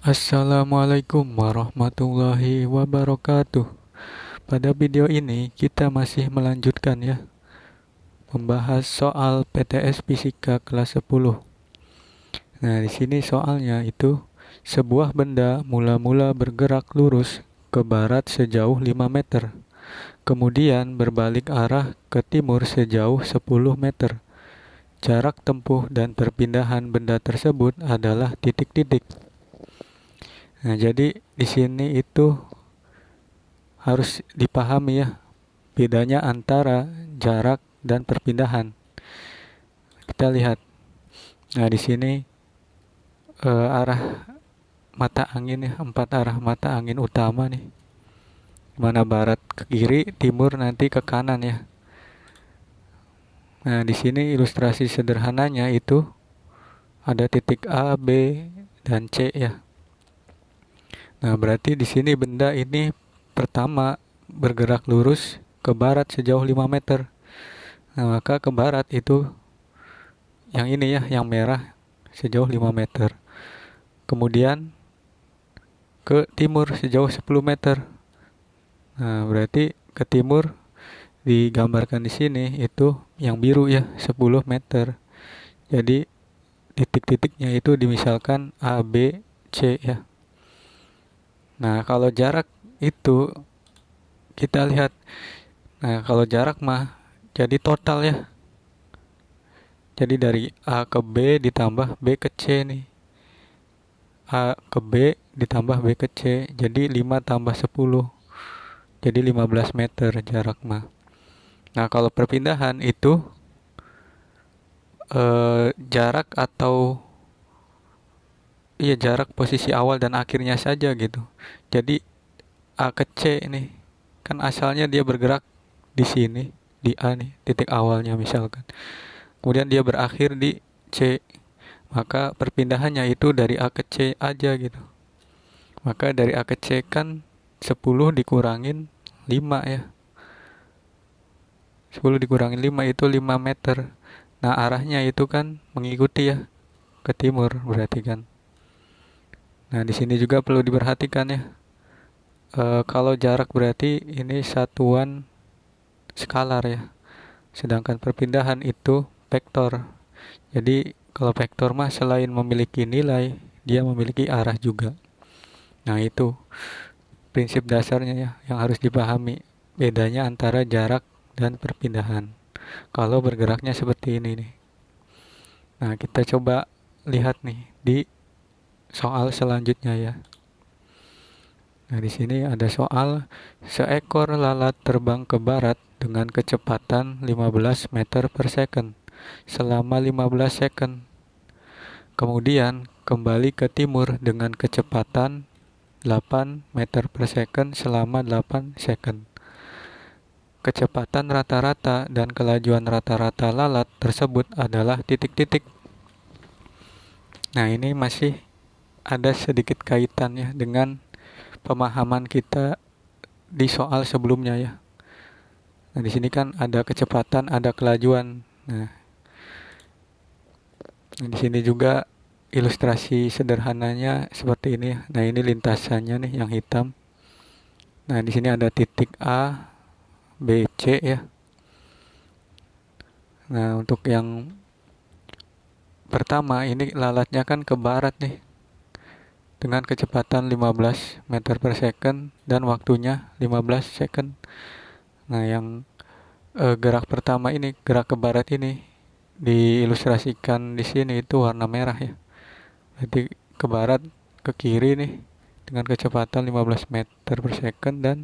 Assalamualaikum warahmatullahi wabarakatuh. Pada video ini kita masih melanjutkan ya, membahas soal PTS Fisika kelas 10. Nah, di sini soalnya itu sebuah benda mula-mula bergerak lurus ke barat sejauh 5 meter. Kemudian berbalik arah ke timur sejauh 10 meter. Jarak tempuh dan perpindahan benda tersebut adalah titik-titik. Nah, jadi di sini itu harus dipahami ya, bedanya antara jarak dan perpindahan. Kita lihat. Nah, di sini arah mata angin ya, 4 arah mata angin utama nih. Mana barat ke kiri, timur nanti ke kanan ya. Nah, di sini ilustrasi sederhananya itu ada titik A, B, dan C ya. Nah, berarti di sini benda ini pertama bergerak lurus ke barat sejauh 5 meter. Nah, maka ke barat itu yang ini ya, yang merah sejauh 5 meter. Kemudian ke timur sejauh 10 meter. Nah, berarti ke timur digambarkan di sini itu yang biru ya, 10 meter. Jadi titik-titiknya itu dimisalkan A, B, C ya. Nah, kalau jarak itu kita lihat. Nah, kalau jarak mah jadi total ya. Jadi dari A ke B ditambah B ke C nih. A ke B ditambah B ke C. Jadi 5 tambah 10. Jadi 15 meter jarak mah. Nah, kalau perpindahan itu jarak atau jarak posisi awal dan akhirnya saja gitu. Jadi A ke C nih, kan asalnya dia bergerak di sini, di A nih, titik awalnya misalkan. Kemudian dia berakhir di C. Maka perpindahannya itu dari A ke C aja gitu. Maka dari A ke C kan 10 dikurangin 5 ya. 10 dikurangin 5 itu 5 meter. Nah, arahnya itu kan mengikuti ya ke timur berarti kan. Nah, di sini juga perlu diperhatikan ya. Kalau jarak berarti ini satuan skalar ya. Sedangkan perpindahan itu vektor. Jadi kalau vektor mah selain memiliki nilai, dia memiliki arah juga. Nah, itu prinsip dasarnya ya yang harus dipahami. Bedanya antara jarak dan perpindahan. Kalau bergeraknya seperti ini nih. Nah, kita coba lihat nih di soal selanjutnya ya. Nah, di sini ada soal seekor lalat terbang ke barat dengan kecepatan 15 meter per second selama 15 second. Kemudian kembali ke timur dengan kecepatan 8 meter per second selama 8 second. Kecepatan rata-rata dan kelajuan rata-rata lalat tersebut adalah titik-titik. Nah, ini masih ada sedikit kaitannya dengan pemahaman kita di soal sebelumnya ya. Nah, di sini kan ada kecepatan, ada kelajuan. Nah, di sini juga ilustrasi sederhananya seperti ini. Nah, ini lintasannya nih yang hitam. Nah, di sini ada titik A, B, C ya. Nah, untuk yang pertama ini lalatnya kan ke barat nih dengan kecepatan 15 meter per second dan waktunya 15 second. Nah, yang gerak pertama ini, gerak ke barat ini diilustrasikan di sini itu warna merah ya. Jadi ke barat ke kiri nih dengan kecepatan 15 meter per second dan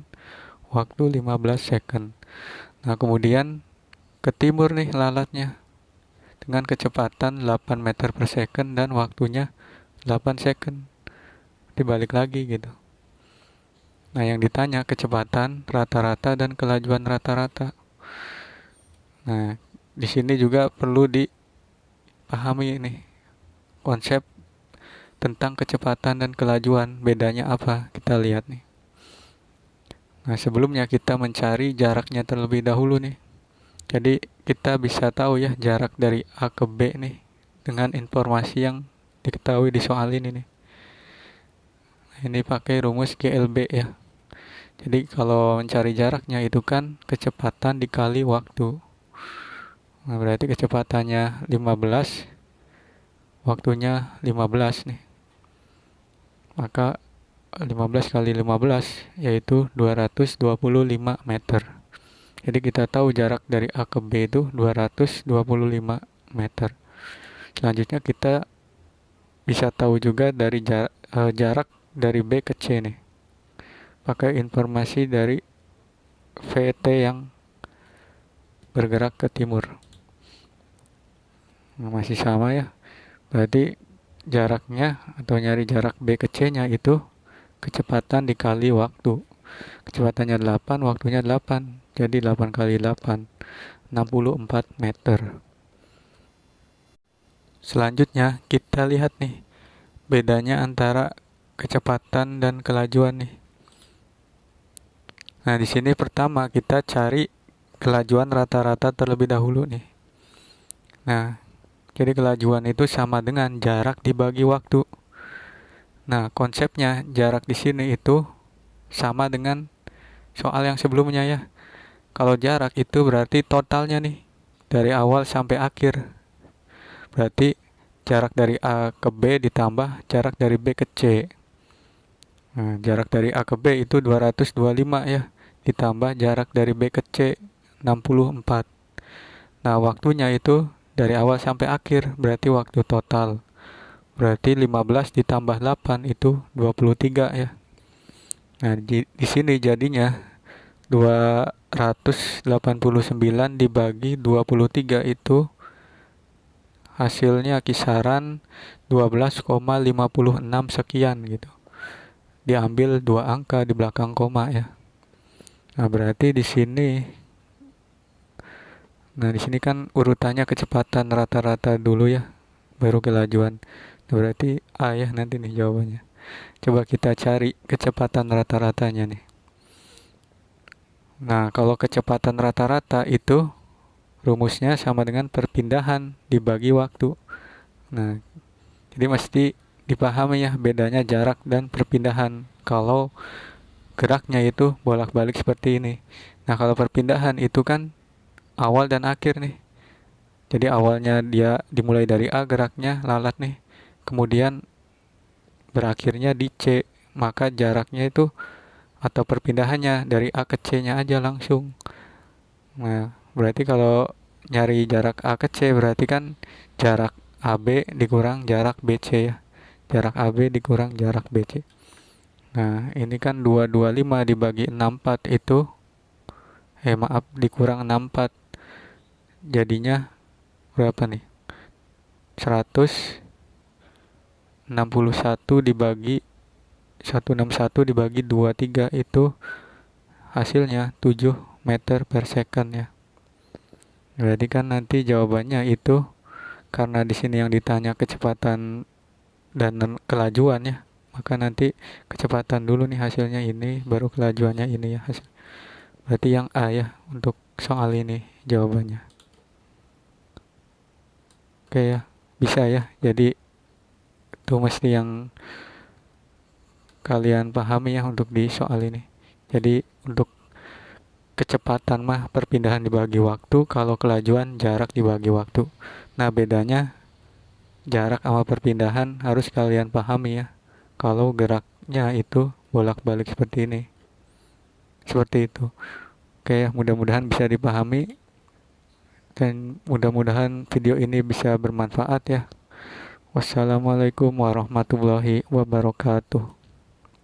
waktu 15 second. Nah, kemudian ke timur nih lalatnya dengan kecepatan 8 meter per second dan waktunya 8 second. Dibalik lagi gitu. Nah, yang ditanya kecepatan rata-rata dan kelajuan rata-rata. Nah, di sini juga perlu dipahami ini konsep tentang kecepatan dan kelajuan. Bedanya apa? Kita lihat nih. Nah, sebelumnya kita mencari jaraknya terlebih dahulu nih. Jadi kita bisa tahu ya jarak dari A ke B nih dengan informasi yang diketahui di soal ini nih. Ini pakai rumus GLB ya. Jadi kalau mencari jaraknya itu kan kecepatan dikali waktu. Nah, berarti kecepatannya 15, waktunya 15 nih. Maka 15 kali 15 yaitu 225 meter. Jadi kita tahu jarak dari A ke B itu 225 meter. Selanjutnya kita bisa tahu juga dari jarak dari B ke C nih. Pakai informasi dari VT yang bergerak ke timur. Nah, masih sama ya. Berarti jaraknya atau nyari jarak B ke C-nya itu kecepatan dikali waktu. Kecepatannya 8, waktunya 8. Jadi 8 kali 8, 64 meter. Selanjutnya kita lihat nih bedanya antara kecepatan dan kelajuan nih. Nah, di sini pertama kita cari kelajuan rata-rata terlebih dahulu nih. Nah, jadi kelajuan itu sama dengan jarak dibagi waktu. Nah, konsepnya jarak di sini itu sama dengan soal yang sebelumnya ya. Kalau jarak itu berarti totalnya nih dari awal sampai akhir. Berarti jarak dari A ke B ditambah jarak dari B ke C. Nah, jarak dari A ke B itu 225 ya, ditambah jarak dari B ke C 64. Nah, waktunya itu dari awal sampai akhir, berarti waktu total. Berarti 15 ditambah 8 itu 23 ya. Nah, di sini jadinya 289 dibagi 23 itu hasilnya kisaran 12,56 sekian gitu. Diambil dua angka di belakang koma ya. Nah, berarti di sini kan urutannya kecepatan rata-rata dulu ya, baru kelajuan. Nah, berarti A ya nanti nih jawabannya. Coba kita cari kecepatan rata-ratanya nih. Nah, kalau kecepatan rata-rata itu rumusnya sama dengan perpindahan dibagi waktu. Nah, jadi mesti dipahami ya bedanya jarak dan perpindahan. Kalau geraknya itu bolak-balik seperti ini. Nah, kalau perpindahan itu kan awal dan akhir nih. Jadi awalnya dia dimulai dari A geraknya lalat nih. Kemudian berakhirnya di C. Maka jaraknya itu atau perpindahannya dari A ke C-nya aja langsung. Nah, berarti kalau nyari jarak A ke C berarti kan jarak AB dikurang jarak BC ya. Jarak AB dikurang jarak BC. Nah, ini kan 225 dibagi 64 itu dikurang 64. Jadinya berapa nih? 161 dibagi 23 itu hasilnya 7 meter per second ya. Berarti kan nanti jawabannya itu karena di sini yang ditanya kecepatan dan kelajuan ya, maka nanti kecepatan dulu nih hasilnya ini, baru kelajuannya ini ya hasil. Berarti yang A ya untuk soal ini jawabannya. Oke ya, bisa ya. Jadi itu mesti yang kalian pahami ya untuk di soal ini. Jadi untuk kecepatan mah perpindahan dibagi waktu, kalau kelajuan jarak dibagi waktu. Nah, bedanya jarak sama perpindahan harus kalian pahami ya. Kalau geraknya itu bolak-balik seperti ini. Seperti itu. Oke ya, mudah-mudahan bisa dipahami. Dan mudah-mudahan video ini bisa bermanfaat ya. Wassalamualaikum warahmatullahi wabarakatuh.